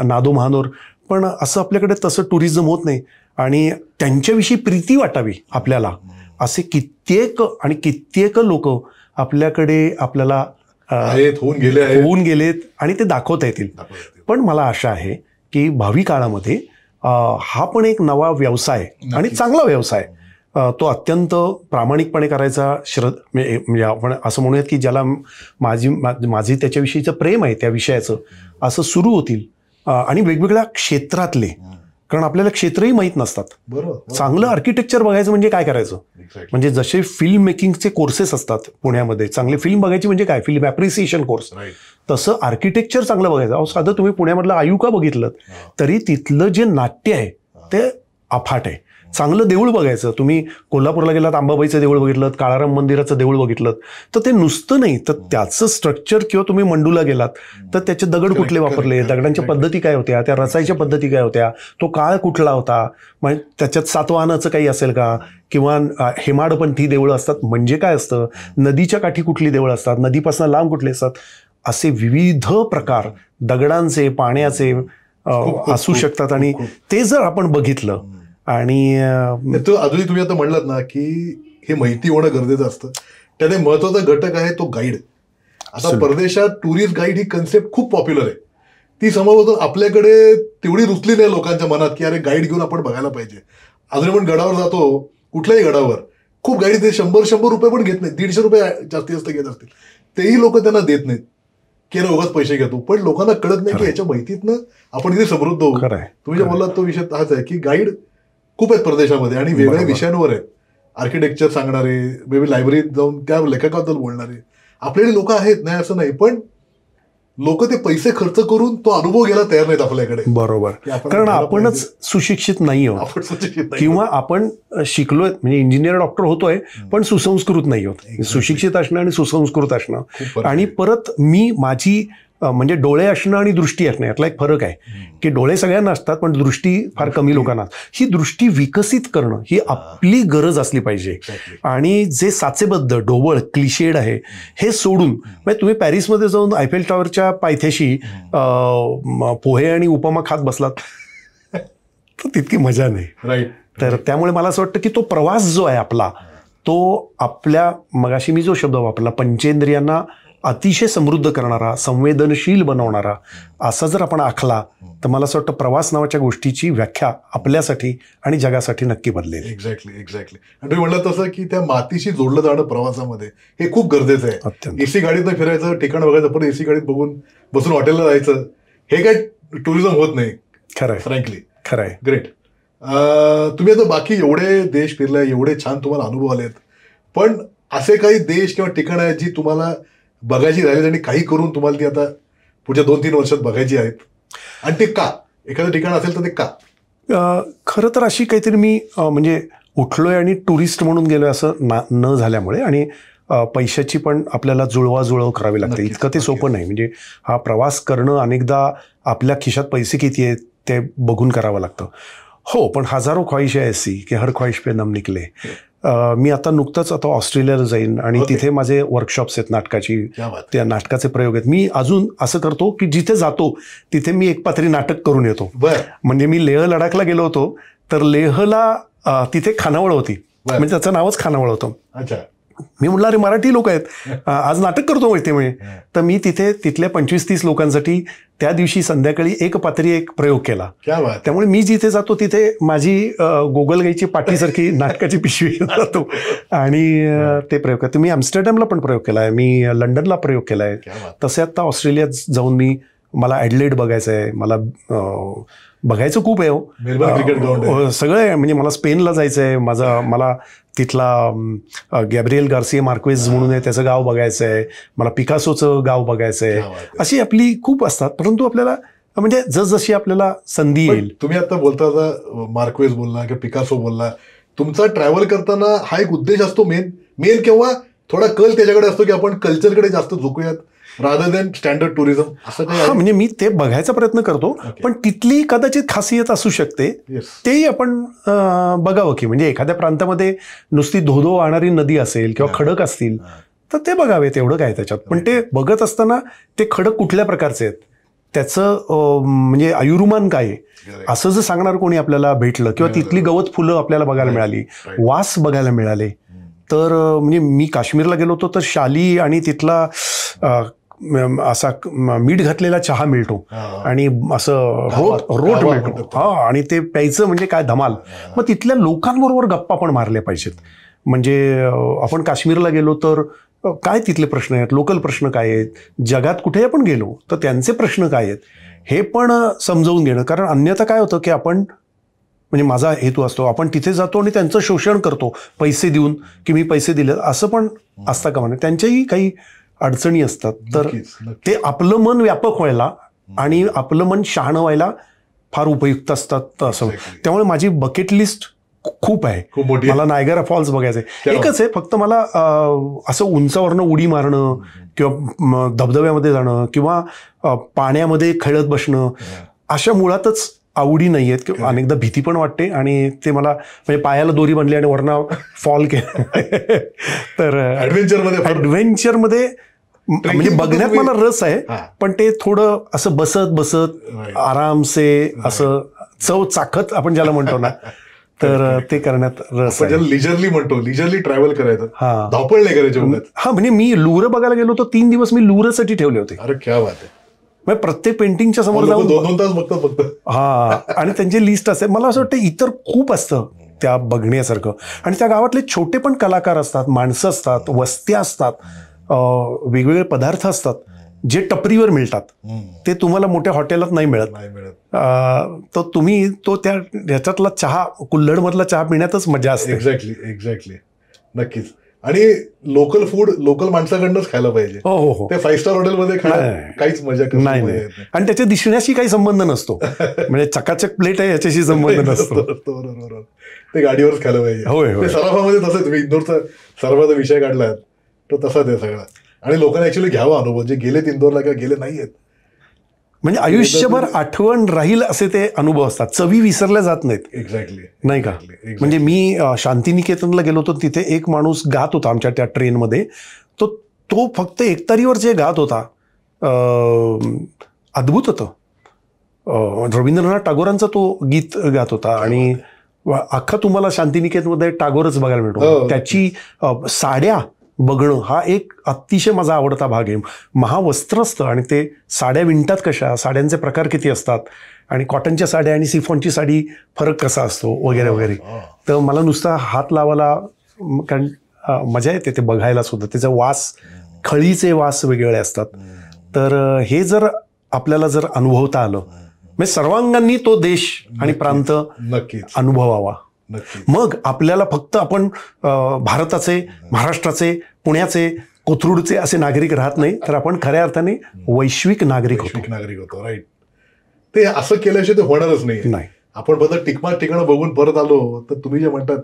नादो महानोर, पण असं आपल्याकडे तसं टुरिझम होत नाही. आणि त्यांच्याविषयी प्रीती वाटावी आपल्याला असे कित्येक लोक आपल्याकडे आपल्याला होऊन गेलेत आणि ते दाखवता येतील. पण मला आशा आहे की भावी काळामध्ये हा पण एक नवा व्यवसाय आणि चांगला व्यवसाय, तो अत्यंत प्रामाणिकपणे करायचा म्हणजे आपण असं म्हणूयात की ज्याला माझी त्याच्याविषयीचं प्रेम आहे त्या विषयाचं, असं सुरू होतील. आणि वेगवेगळ्या क्षेत्रातले, कारण आपल्याला क्षेत्रही माहीत नसतात. चांगलं आर्किटेक्चर बघायचं म्हणजे काय करायचं, म्हणजे जसे फिल्म मेकिंगचे कोर्सेस असतात पुण्यामध्ये, चांगले फिल्म बघायची म्हणजे काय, फिल्म ॲप्रिसिएशन कोर्स, तसं आर्किटेक्चर चांगलं बघायचं. अहो साधं तुम्ही पुण्यामधलं आयुका बघितलं तरी तिथलं जे नाट्य आहे ते अफाट आहे. चांगलं देऊळ बघायचं, तुम्ही कोल्हापूरला गेलात, अंबाबाईचं देऊळ बघितलं, काळाराम मंदिराचं देऊळ बघितलं, तर ते नुसतं नाही तर त्याचं स्ट्रक्चर, किंवा तुम्ही मंडूला गेलात तर त्याचे दगड कुठले वापरले, दगडांच्या पद्धती काय होत्या, त्या रचायच्या पद्धती काय होत्या, तो काळ कुठला होता, म्हणजे त्याच्यात सातवाहनाचं काही असेल का, किंवा हेमाडपंथी देवळं असतात म्हणजे काय असतं, नदीच्या काठी कुठली देवळं असतात, नदीपासून लांब कुठले असतात, असे विविध प्रकार दगडांचे, पाण्याचे असू शकतात. आणि ते जर आपण बघितलं आणि अजूनही तुम्ही आता म्हणलात ना की हे माहिती होणं गरजेचं असतं, त्याने महत्वाचा घटक आहे तो गाईड. आता परदेशात टुरिस्ट गाईड ही कन्सेप्ट खूप पॉप्युलर आहे. ती संभवतः आपल्याकडे तेवढी रुचली नाही लोकांच्या मनात की अरे गाईड घेऊन आपण बघायला पाहिजे. अजून आपण गडावर जातो, कुठल्याही गडावर खूप गाईड ते 100 रुपये पण घेत नाहीत, 150 रुपये जास्तीत जास्त घेत असतील, तेही लोक त्यांना देत नाहीत की अरे उगाच पैसे घेतो. पण लोकांना कळत नाही की याच्या माहितीतनं आपण इथे समृद्ध होऊ. तुम्ही जे बोललात तो विषय हाच आहे की गाईड खूप आहेत परदेशामध्ये आणि वेगळ्या विषयांवर आहेत. आर्किटेक्चर सांगणारे, मे बी लायब्ररीत जाऊन त्या लेखकाबद्दल बोलणारे आपल्याकडे लोक आहेत, नाही असं नाही, पण लोक ते पैसे खर्च करून तो अनुभव घ्यायला तयार नाहीत आपल्याकडे. बरोबर, कारण आपणच सुशिक्षित नाही आहोत किंवा आपण शिकलोय म्हणजे इंजिनियर डॉक्टर होतोय पण सुसंस्कृत नाही आहोत. सुशिक्षित असणं आणि सुसंस्कृत असणं आणि परत माझी म्हणजे डोळे असणं आणि दृष्टी असणं यातला एक फरक आहे की डोळे सगळ्यांना असतात पण दृष्टी फार कमी लोकांना. ही दृष्टी विकसित करणं ही आपली गरज असली पाहिजे. आणि जे साचेबद्ध ढोबळ क्लिशेड आहे हे सोडून म्हणजे तुम्ही पॅरिसमध्ये जाऊन आयफेल टॉवरच्या पायथ्याशी पोहे आणि उपमा खात बसलात तर तितकी मजा नाही. राईट. तर त्यामुळे मला असं वाटतं की तो प्रवास जो आहे आपला तो आपल्या मगाशी मी जो शब्द वापरला पंचेंद्रियांना अतिशय समृद्ध करणारा, संवेदनशील बनवणारा असा जर आपण आखला तर मला असं वाटतं प्रवास नावाच्या गोष्टीची व्याख्या आपल्यासाठी आणि जगासाठी नक्की बदलेल. एक्झॅक्टली. आणि तुम्ही म्हणलं तसं की त्या मातीशी जोडलं जाणं प्रवासामध्ये हे खूप गरजेचं आहे. एसी गाडीतनं फिरायचं, ठिकाण बघायचं, पण एसी गाडीत बसून हॉटेलला जायचं हे काय टुरिझम होत नाही. खरंय, फ्रँकली. खरंय. ग्रेट. तुम्ही आता बाकी एवढे देश फिरलाय, एवढे छान तुम्हाला अनुभव आलेत, पण असे काही देश किंवा ठिकाणं आहेत जी तुम्हाला बघायची राहिली आणि काही करून तुम्हाला ती आता पुढच्या 2-3 वर्षात बघायची आहेत, आणि ते का? एखादं ठिकाण असेल तर ते का? खरं तर अशी काहीतरी मी म्हणजे उठलोय आणि टुरिस्ट म्हणून गेलोय असं न झाल्यामुळे आणि पैशाची पण आपल्याला जुळवाजुळव करावी लागते. इतकं ते सोपं नाही. म्हणजे हा प्रवास करणं अनेकदा आपल्या खिशात पैसे किती आहेत ते बघून करावं लागतं. हो, पण हजारो ख्वाहिशे ऐसी की हर ख्वाहिश पे नम निकले. मी आता नुकतंच आता ऑस्ट्रेलियाला जाईन आणि तिथे माझे वर्कशॉप्स आहेत नाटकाची, त्या नाटकाचे प्रयोग आहेत. मी अजून असं करतो की जिथे जातो तिथे मी एक पात्री नाटक करून येतो. म्हणजे मी लेह लडाखला गेलो होतो तर लेहला तिथे खानावळ होती, म्हणजे त्याचं नावच खानावळ होतं. मी म्हटलं अरे मराठी लोक आहेत, आज नाटक करतो माहिती म्हणजे. तर मी तिथल्या 25-30 लोकांसाठी त्या दिवशी संध्याकाळी एक पात्री एक प्रयोग केला. त्यामुळे मी जिथे जातो तिथे माझी गोगलगाईची पाठीसारखी नाटकाची पिशवी जातो आणि ते प्रयोग करतो. मी आम्स्टरडॅमला पण प्रयोग केलाय, मी लंडनला प्रयोग केलाय. तसे आता ऑस्ट्रेलियात जाऊन मला ॲडलेड बघायचं आहे, मला बघायचं खूप आहे सगळं आहे. म्हणजे मला स्पेनला जायचं आहे, मला तिथला गॅब्रिएल गार्सिया मार्क्वेज म्हणून आहे त्याचं गाव बघायचं आहे, मला पिकासोचं गाव बघायचं आहे. अशी आपली खूप असतात, परंतु आपल्याला म्हणजे जसजशी आपल्याला संधी येईल. तुम्ही आता बोलता मार्क्वेज बोलला किंवा पिकासो बोलला, तुमचा ट्रॅव्हल करताना हा एक उद्देश असतो मेन किंवा थोडा कल त्याच्याकडे असतो की आपण कल्चरकडे जास्त झुकूयात रादर दॅन स्टँडर्ड टुरिझम, असं काही? हा, म्हणजे मी ते बघायचा प्रयत्न करतो, पण तिथली कदाचित खासियत असू शकते तेही आपण बघावं की म्हणजे एखाद्या प्रांतामध्ये नुसती धोधो वाहणारी नदी असेल किंवा खडक असतील तर ते बघावेत, एवढं काय त्याच्यात. पण ते बघत असताना ते खडक कुठल्या प्रकारचे आहेत, त्याचं म्हणजे आयुर्मान काय आहे असं जर सांगणार कोणी आपल्याला भेटलं किंवा तिथली गवत फुलं आपल्याला बघायला मिळाली, वास बघायला मिळाले, तर म्हणजे मी काश्मीरला गेलो होतो तर शाली आणि तिथला असा मीठ घातलेला चहा मिळतो आणि असं रोट मिळतो. हा, आणि ते प्यायचं म्हणजे काय धमाल. मग तिथल्या लोकांबरोबर गप्पा पण मारल्या पाहिजेत. म्हणजे आपण काश्मीरला गेलो तर काय तिथले प्रश्न आहेत, लोकल प्रश्न काय आहेत, जगात कुठे आपण गेलो तर त्यांचे प्रश्न काय आहेत हे पण समजावून घेणं. कारण अन्यथा काय होतं की आपण म्हणजे माझा हेतू असतो आपण तिथे जातो आणि त्यांचं शोषण करतो पैसे देऊन की मी पैसे दिले, असं पण असतं का म्हणे. त्यांच्याही काही अडचणी असतात. तर ते आपलं मन व्यापक व्हायला आणि आपलं मन शहाणं व्हायला फार उपयुक्त असतात असं. त्यामुळे माझी बकेट लिस्ट खूप आहे. मला नायगरा फॉल्स बघायचंय, एकच आहे फक्त मला असं उंचावरनं उडी मारणं किंवा धबधब्यामध्ये जाणं किंवा पाण्यामध्ये खेळत बसणं अशा मुळातच आवडी नाही आहेत किंवा अनेकदा भीती पण वाटते आणि ते मला म्हणजे पायाला दोरी बांधली आणि वरनं फॉल केला. तर ॲडव्हेंचरमध्ये म्हणजे बघण्यात मला रस आहे, पण ते थोडं असं बसत आरामसे असं चव चाखत आपण ज्याला म्हणतो ना, तर ते करण्यात रस आहे. लिजरली म्हणतो, लिजरली ट्रॅव्हल करायचं, धावपळ नाही करायची. हा, म्हणजे मी लुर बघायला गेलो होतो, 3 दिवस मी लुरसाठी ठेवले होते. अरे क्या बात आहे. म्हणजे प्रत्येक पेंटिंगच्या समोर जाऊन 2 तास बघतात फक्त. हा, आणि त्यांची लिस्ट असते. मला असं वाटतं इतर खूप असतं त्या बघण्यासारखं. आणि त्या गावातले छोटे पण कलाकार असतात, माणसं असतात, वस्त्या असतात, वेगवेगळे पदार्थ असतात जे टपरीवर मिळतात, ते तुम्हाला मोठ्या हॉटेलात नाही मिळत. तर तुम्ही तो त्या ह्याच्यातला चहा, कुल्हडमधला चहा पिण्यातच मजा असते. एक्झॅक्टली. नक्कीच. आणि लोकल फूड लोकल माणसाकडनंच खायला पाहिजे. हो हो हो. ते 5 स्टार हॉटेलमध्ये नाही. काहीच मजा नाही नाही. आणि त्याच्या दिसण्याशी काही संबंध नसतो. म्हणजे चकाचक प्लेट आहे याच्याशी संबंध नसतो. बरोबर. ते गाडीवरच खायला पाहिजे. होय होय. ते सराफामध्ये तसंच, तुम्ही इंदोरचा सराफाचा विषय काढलात तर तसाच आहे सगळा. आणि लोकांना ऍक्च्युअली घ्यावा अनुभव, जे गेलेत इंदोरला किंवा गेले नाहीयेत. म्हणजे आयुष्यभर आठवण राहील असे ते अनुभव असतात. चवी विसरल्या जात नाहीत. एक्झॅक्टली. नाही का? म्हणजे मी शांतिनिकेतनला गेलो होतो, तिथे एक माणूस गात होता आमच्या त्या ट्रेनमध्ये. तो फक्त एकतारीवर जे गात होता अद्भुत होतं. रवींद्रनाथ टागोरांचा तो गीत गात होता. आणि अख्खा तुम्हाला शांतिनिकेतनमध्ये टागोरच बघायला मिळतो. त्याची साड्या बघणं हा एक अतिशय माझा आवडता भाग आहे. महावस्त्र असतं आणि ते साड्या विणतात कशा, साड्यांचे प्रकार किती असतात, आणि कॉटनच्या साड्या आणि सिफॉनची साडी फरक कसा असतो वगैरे वगैरे. तर मला नुसता हात लावायला, कारण मजा येते ते बघायला सुद्धा. त्याचा वास, खळीचे वास वेगवेगळे असतात. तर हे जर आपल्याला जर अनुभवता आलं, म्हणजे सर्वांगांनी तो देश आणि प्रांत नक्कीच अनुभवावा. मग आपल्याला फक्त आपण भारताचे, महाराष्ट्राचे, पुण्याचे, कोथरूडचे असे नागरिक राहत नाही, तर आपण खऱ्या अर्थाने वैश्विक नागरिक होतो. राईट. ते असं केल्याशिवाय ते होणारच नाही. आपण फक्त ठिकाणं बघून परत आलो तर तुम्ही जे म्हणतात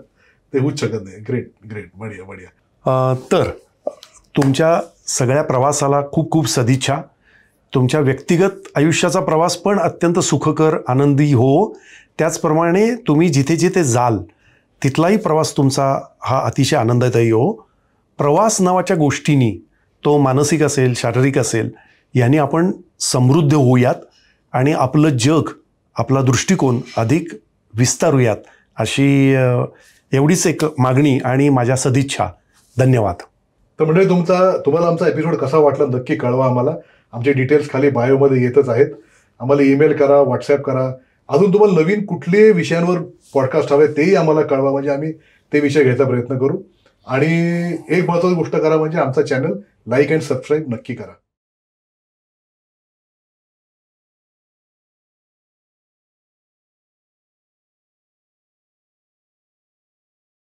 ते होऊच शकत नाही. ग्रेट. बढिया. तर तुमच्या सगळ्या प्रवासाला खूप खूप सदिच्छा. तुमच्या व्यक्तिगत आयुष्याचा प्रवास पण अत्यंत सुखकर, आनंदी हो. त्याचप्रमाणे तुम्ही जिथे जिथे जाल तिथलाही प्रवास तुमचा हा अतिशय आनंददायी हो. प्रवास नावाच्या गोष्टींनी, तो मानसिक असेल, शारीरिक असेल, यांनी आपण समृद्ध होऊयात आणि आपलं जग, आपला दृष्टिकोन अधिक विस्तारूयात, अशी एवढीच एक मागणी आणि माझ्या सदिच्छा. धन्यवाद. तर म्हणजे तुम्हाला आमचा एपिसोड कसा वाटला नक्की कळवा आम्हाला. आमचे डिटेल्स खाली बायोमध्ये येतच आहेत. आम्हाला ईमेल करा, व्हॉट्सअप करा. अजून तुम्हाला नवीन कुठले विषयांवर पॉडकास्ट हवे तेही आम्हाला कळवा, म्हणजे आम्ही ते विषय घ्यायचा प्रयत्न करू. आणि एक महत्त्वाची गोष्ट करा, म्हणजे आमचा चॅनल लाईक अँड सबस्क्राईब नक्की करा.